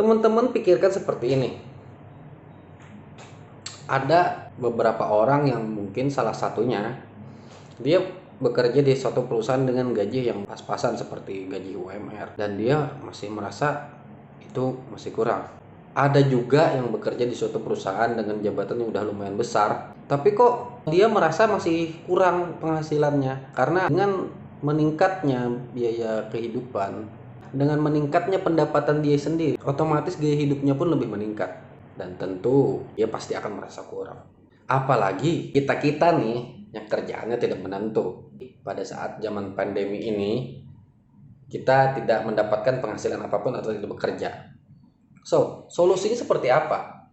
Teman-teman pikirkan seperti ini. Ada beberapa orang yang mungkin salah satunya dia bekerja di suatu perusahaan dengan gaji yang pas-pasan seperti gaji UMR dan dia masih merasa itu masih kurang. Ada juga yang bekerja di suatu perusahaan dengan jabatan yang udah lumayan besar, tapi kok dia merasa masih kurang penghasilannya karena dengan meningkatnya biaya kehidupan, dengan meningkatnya pendapatan dia sendiri, otomatis gaya hidupnya pun lebih meningkat dan tentu dia pasti akan merasa kurang. Apalagi kita-kita nih yang kerjaannya tidak menentu. Pada saat zaman pandemi ini, kita tidak mendapatkan penghasilan apapun atau tidak bekerja. So, solusinya seperti apa?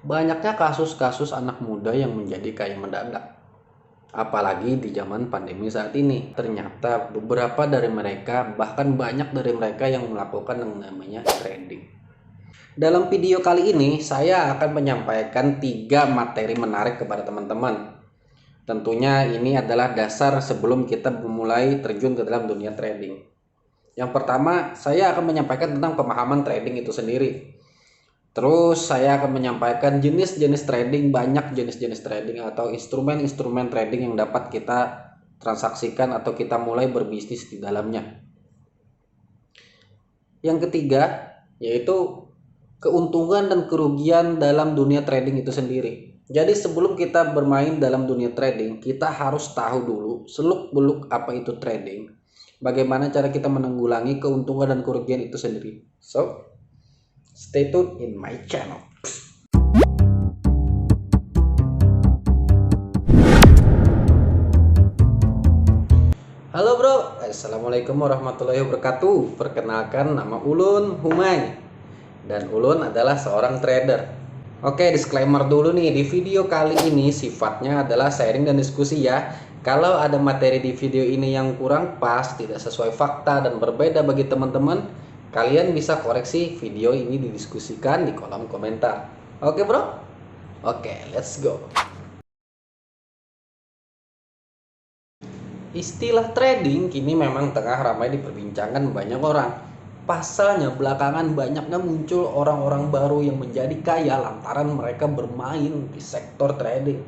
Banyaknya kasus-kasus anak muda yang menjadi kaya mendadak. Apalagi di zaman pandemi saat ini. Ternyata beberapa dari mereka, bahkan banyak dari mereka yang melakukan yang namanya trading. Dalam video kali ini, saya akan menyampaikan 3 materi menarik kepada teman-teman. Tentunya ini adalah dasar sebelum kita memulai terjun ke dalam dunia trading. Yang pertama, saya akan menyampaikan tentang pemahaman trading itu sendiri. Terus saya akan menyampaikan jenis-jenis trading, banyak jenis-jenis trading atau instrumen-instrumen trading yang dapat kita transaksikan atau kita mulai berbisnis di dalamnya. Yang ketiga, yaitu keuntungan dan kerugian dalam dunia trading itu sendiri. Jadi sebelum kita bermain dalam dunia trading, kita harus tahu dulu seluk-beluk apa itu trading. Bagaimana cara kita menanggulangi keuntungan dan kerugian itu sendiri. So, stay tuned in my channel. Halo bro, assalamualaikum warahmatullahi wabarakatuh. Perkenalkan, nama Ulun Humay dan Ulun adalah seorang trader. Oke, disclaimer dulu nih, di video kali ini sifatnya adalah sharing dan diskusi ya. Kalau ada materi di video ini yang kurang pas, tidak sesuai fakta dan berbeda bagi teman-teman, kalian bisa koreksi video ini didiskusikan di kolom komentar. Oke bro? Oke, let's go. Istilah trading kini memang tengah ramai diperbincangkan banyak orang. Pasalnya belakangan banyaknya muncul orang-orang baru yang menjadi kaya lantaran mereka bermain di sektor trading.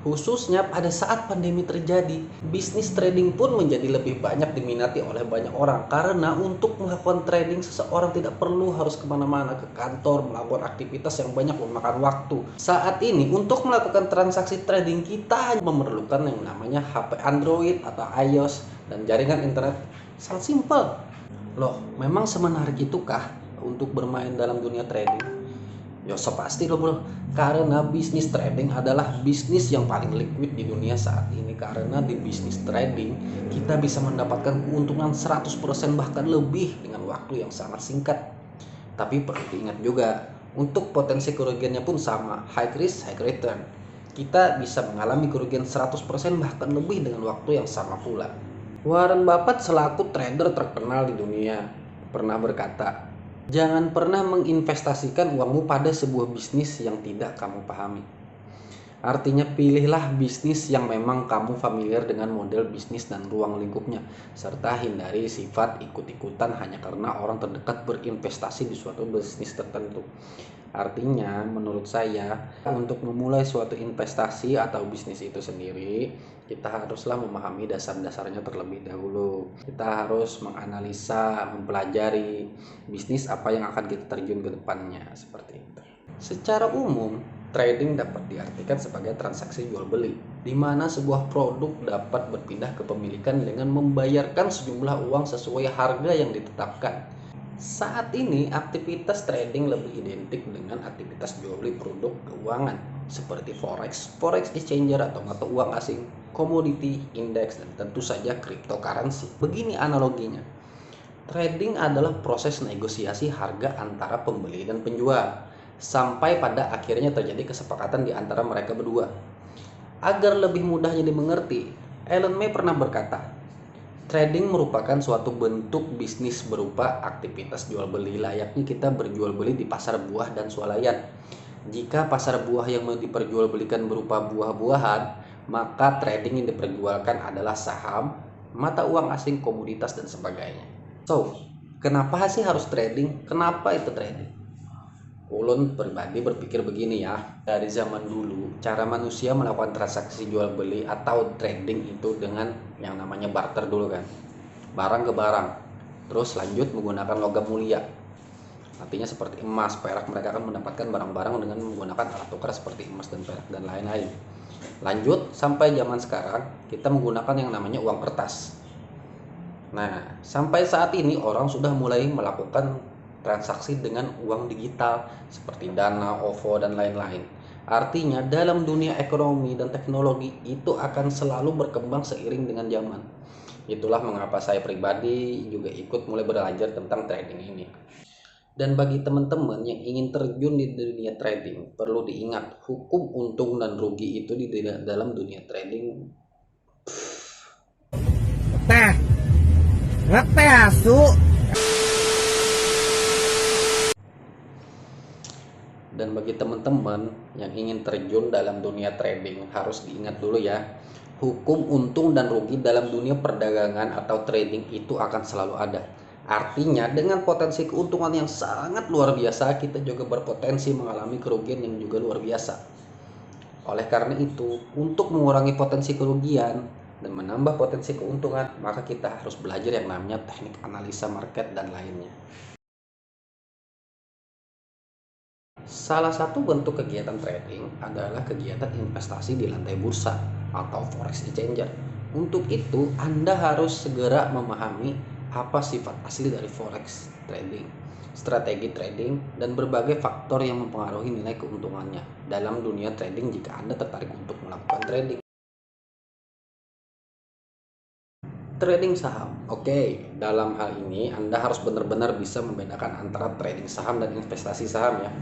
Khususnya pada saat pandemi terjadi, bisnis trading pun menjadi lebih banyak diminati oleh banyak orang. Karena untuk melakukan trading seseorang tidak perlu harus kemana-mana ke kantor melakukan aktivitas yang banyak memakan waktu. Saat ini untuk melakukan transaksi trading kita hanya memerlukan yang namanya HP Android atau iOS dan jaringan internet. Sangat simpel. Loh, memang semenarik itukah untuk bermain dalam dunia trading? Ya pasti loh bro, karena bisnis trading adalah bisnis yang paling liquid di dunia saat ini. Karena di bisnis trading kita bisa mendapatkan keuntungan 100% bahkan lebih dengan waktu yang sangat singkat. Tapi perlu diingat juga, untuk potensi kerugiannya pun sama, high risk, high return. Kita bisa mengalami kerugian 100% bahkan lebih dengan waktu yang sama pula. Warren Buffett selaku trader terkenal di dunia pernah berkata, jangan pernah menginvestasikan uangmu pada sebuah bisnis yang tidak kamu pahami. Artinya pilihlah bisnis yang memang kamu familiar dengan model bisnis dan ruang lingkupnya, serta hindari sifat ikut-ikutan hanya karena orang terdekat berinvestasi di suatu bisnis tertentu. Artinya menurut saya untuk memulai suatu investasi atau bisnis itu sendiri, kita haruslah memahami dasar-dasarnya terlebih dahulu. Kita harus menganalisa, mempelajari bisnis apa yang akan kita terjun ke depannya, seperti itu. Secara umum, trading dapat diartikan sebagai transaksi jual beli, di mana sebuah produk dapat berpindah kepemilikan dengan membayarkan sejumlah uang sesuai harga yang ditetapkan. Saat ini aktivitas trading lebih identik dengan aktivitas jual beli produk keuangan seperti forex exchanger atau mata uang asing, komoditi, indeks, dan tentu saja cryptocurrency. Begini analoginya. Trading adalah proses negosiasi harga antara pembeli dan penjual sampai pada akhirnya terjadi kesepakatan di antara mereka berdua. Agar lebih mudahnya dimengerti, Elon Musk pernah berkata, trading merupakan suatu bentuk bisnis berupa aktivitas jual beli layaknya kita berjual beli di pasar buah dan swalayan. Jika pasar buah yang mau diperjualbelikan berupa buah-buahan, maka trading yang diperjualkan adalah saham, mata uang asing, komoditas, dan sebagainya. So, kenapa sih harus trading? Kenapa itu trading? Ulun pribadi berpikir begini ya, dari zaman dulu cara manusia melakukan transaksi jual beli atau trading itu dengan yang namanya barter dulu kan, barang ke barang, terus lanjut menggunakan logam mulia, artinya seperti emas, perak. Mereka akan mendapatkan barang-barang dengan menggunakan alat tukar seperti emas dan perak dan lain-lain. Lanjut sampai zaman sekarang kita menggunakan yang namanya uang kertas. Nah, sampai saat ini orang sudah mulai melakukan transaksi dengan uang digital seperti Dana, OVO, dan lain-lain. Artinya dalam dunia ekonomi dan teknologi itu akan selalu berkembang seiring dengan zaman. Itulah mengapa saya pribadi juga ikut mulai belajar tentang trading ini. Dan bagi teman-teman yang ingin terjun di dunia trading, perlu diingat hukum untung dan rugi itu di dalam dunia trading. Teh, ngeteh asu. Dan bagi teman-teman yang ingin terjun dalam dunia trading, harus diingat dulu ya, hukum untung dan rugi dalam dunia perdagangan atau trading itu akan selalu ada. Artinya dengan potensi keuntungan yang sangat luar biasa, kita juga berpotensi mengalami kerugian yang juga luar biasa. Oleh karena itu, untuk mengurangi potensi kerugian dan menambah potensi keuntungan, maka kita harus belajar yang namanya teknik analisa market dan lainnya. Salah satu bentuk kegiatan trading adalah kegiatan investasi di lantai bursa atau forex exchanger. Untuk itu, Anda harus segera memahami apa sifat asli dari forex trading, strategi trading, dan berbagai faktor yang mempengaruhi nilai keuntungannya dalam dunia trading jika Anda tertarik untuk melakukan trading. Trading saham. Oke, dalam hal ini Anda harus benar-benar bisa membedakan antara trading saham dan investasi saham ya.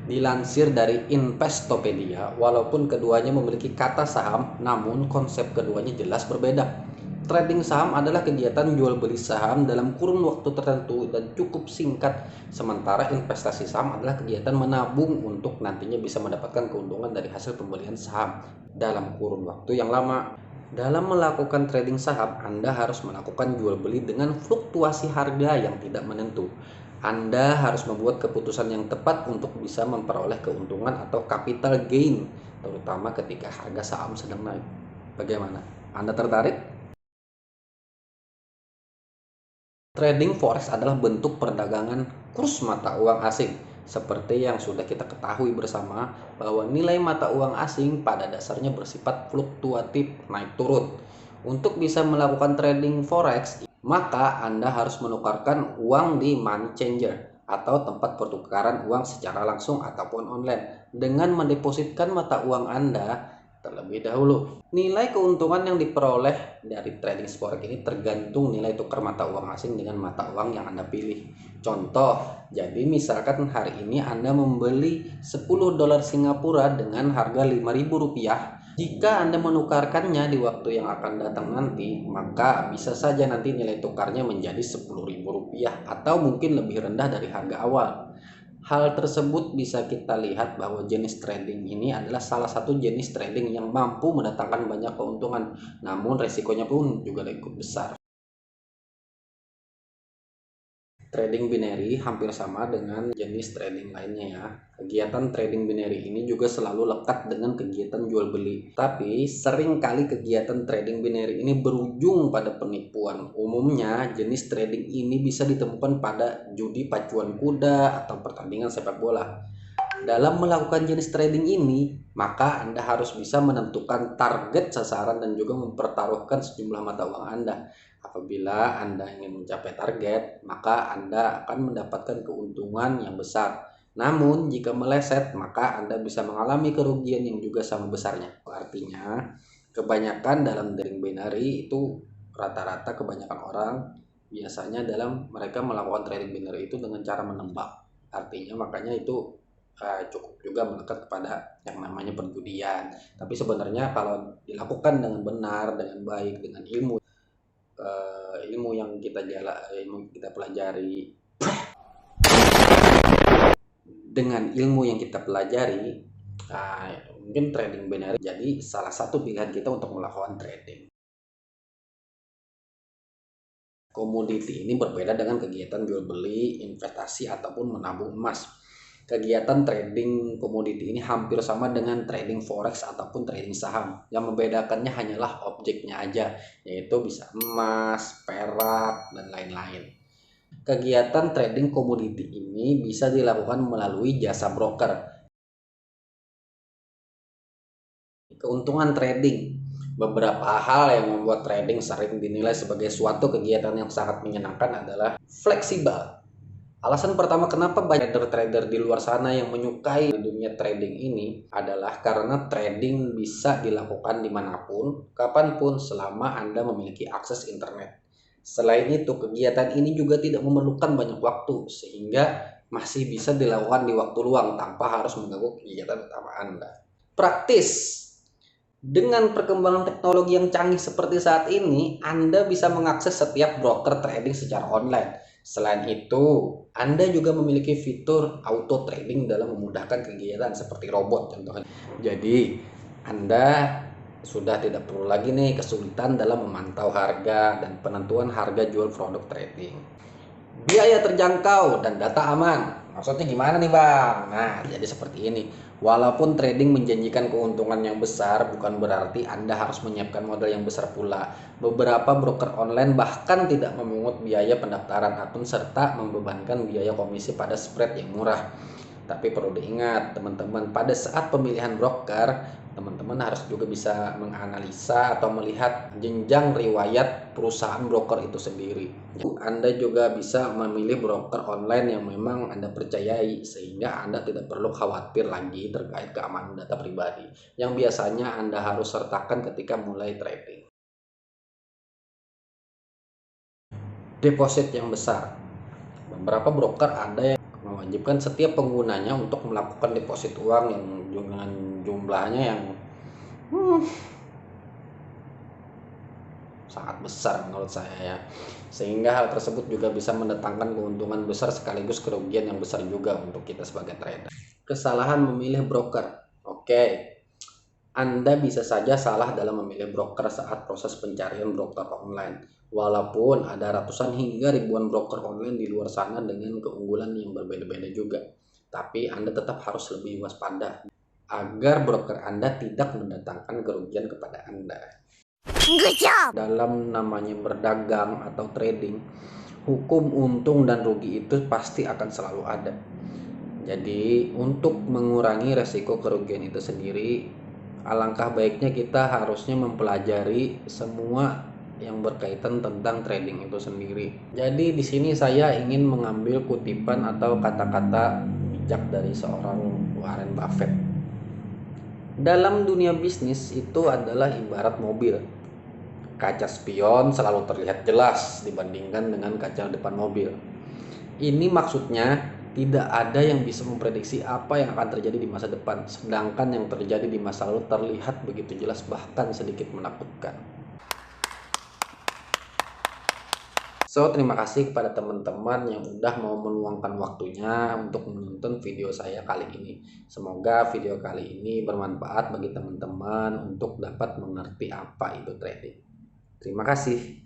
Dilansir dari Investopedia, walaupun keduanya memiliki kata saham, namun konsep keduanya jelas berbeda. Trading saham adalah kegiatan jual beli saham dalam kurun waktu tertentu dan cukup singkat, sementara investasi saham adalah kegiatan menabung untuk nantinya bisa mendapatkan keuntungan dari hasil pembelian saham dalam kurun waktu yang lama. Dalam melakukan trading saham, Anda harus melakukan jual beli dengan fluktuasi harga yang tidak menentu. Anda harus membuat keputusan yang tepat untuk bisa memperoleh keuntungan atau capital gain, terutama ketika harga saham sedang naik. Bagaimana? Anda tertarik? Trading forex adalah bentuk perdagangan kurs mata uang asing. Seperti yang sudah kita ketahui bersama bahwa nilai mata uang asing pada dasarnya bersifat fluktuatif, naik turun. Untuk bisa melakukan trading forex, maka Anda harus menukarkan uang di money changer atau tempat pertukaran uang secara langsung ataupun online dengan mendepositkan mata uang Anda terlebih dahulu. Nilai keuntungan yang diperoleh dari trading forex ini tergantung nilai tukar mata uang asing dengan mata uang yang Anda pilih. Contoh, jadi misalkan hari ini Anda membeli 10 dolar Singapura dengan harga Rp5.000. Jika Anda menukarkannya di waktu yang akan datang nanti, maka bisa saja nanti nilai tukarnya menjadi Rp10.000 atau mungkin lebih rendah dari harga awal. Hal tersebut bisa kita lihat bahwa jenis trading ini adalah salah satu jenis trading yang mampu mendatangkan banyak keuntungan, namun resikonya pun juga cukup besar. Trading binary hampir sama dengan jenis trading lainnya ya. Kegiatan trading binary ini juga selalu lekat dengan kegiatan jual beli. Tapi seringkali kegiatan trading binary ini berujung pada penipuan. Umumnya jenis trading ini bisa ditemukan pada judi pacuan kuda atau pertandingan sepak bola. Dalam melakukan jenis trading ini, maka Anda harus bisa menentukan target sasaran dan juga mempertaruhkan sejumlah mata uang Anda. Apabila Anda ingin mencapai target, maka Anda akan mendapatkan keuntungan yang besar. Namun, jika meleset, maka Anda bisa mengalami kerugian yang juga sama besarnya. Artinya, kebanyakan dalam trading binary itu rata-rata kebanyakan orang biasanya dalam mereka melakukan trading binary itu dengan cara menebak. Artinya makanya itu cukup juga melekat kepada yang namanya perjudian. Tapi sebenarnya kalau dilakukan dengan benar, dengan baik, dengan ilmu yang kita pelajari, mungkin trading binary jadi salah satu pilihan kita untuk melakukan trading. Komoditi ini berbeda dengan kegiatan jual beli, investasi ataupun menabung emas. Kegiatan trading komoditi ini hampir sama dengan trading forex ataupun trading saham. Yang membedakannya hanyalah objeknya aja, yaitu bisa emas, perak, dan lain-lain. Kegiatan trading komoditi ini bisa dilakukan melalui jasa broker. Keuntungan trading. Beberapa hal yang membuat trading sering dinilai sebagai suatu kegiatan yang sangat menyenangkan adalah fleksibel. Alasan pertama kenapa banyak trader di luar sana yang menyukai dunia trading ini adalah karena trading bisa dilakukan dimanapun, kapanpun selama Anda memiliki akses internet. Selain itu, kegiatan ini juga tidak memerlukan banyak waktu sehingga masih bisa dilakukan di waktu luang tanpa harus mengganggu kegiatan utama Anda. Praktis. Dengan perkembangan teknologi yang canggih seperti saat ini, Anda bisa mengakses setiap broker trading secara online. Selain itu, Anda juga memiliki fitur auto trading dalam memudahkan kegiatan seperti robot contohnya. Jadi, Anda sudah tidak perlu lagi nih kesulitan dalam memantau harga dan penentuan harga jual produk trading. Biaya terjangkau dan data aman. Maksudnya gimana nih Bang? Nah, jadi seperti ini. Walaupun trading menjanjikan keuntungan yang besar, bukan berarti Anda harus menyiapkan modal yang besar pula. Beberapa broker online bahkan tidak memungut biaya pendaftaran akun serta membebankan biaya komisi pada spread yang murah. Tapi perlu diingat teman-teman, pada saat pemilihan broker, teman-teman harus juga bisa menganalisa atau melihat jenjang riwayat perusahaan broker itu sendiri. Anda juga bisa memilih broker online yang memang Anda percayai sehingga Anda tidak perlu khawatir lagi terkait keamanan data pribadi yang biasanya Anda harus sertakan ketika mulai trading. Deposit yang besar. Beberapa broker ada yang mewajibkan setiap penggunanya untuk melakukan deposit uang yang dengan jumlahnya yang sangat besar menurut saya ya. Sehingga hal tersebut juga bisa mendatangkan keuntungan besar sekaligus kerugian yang besar juga untuk kita sebagai trader. Kesalahan memilih broker. Oke. Anda bisa saja salah dalam memilih broker saat proses pencarian broker online. Walaupun ada ratusan hingga ribuan broker online di luar sana dengan keunggulan yang berbeda-beda juga. Tapi Anda tetap harus lebih waspada agar broker Anda tidak mendatangkan kerugian kepada Anda. Dalam namanya berdagang atau trading, hukum untung dan rugi itu pasti akan selalu ada. Jadi untuk mengurangi resiko kerugian itu sendiri, alangkah baiknya kita harusnya mempelajari semua yang berkaitan tentang trading itu sendiri. Jadi di sini saya ingin mengambil kutipan atau kata-kata bijak dari seorang Warren Buffett. Dalam dunia bisnis itu adalah ibarat mobil. Kaca spion selalu terlihat jelas dibandingkan dengan kaca depan mobil. Ini maksudnya tidak ada yang bisa memprediksi apa yang akan terjadi di masa depan, sedangkan yang terjadi di masa lalu terlihat begitu jelas bahkan sedikit menakutkan. So, terima kasih kepada teman-teman yang udah mau meluangkan waktunya untuk menonton video saya kali ini. Semoga video kali ini bermanfaat bagi teman-teman untuk dapat mengerti apa itu trading. Terima kasih.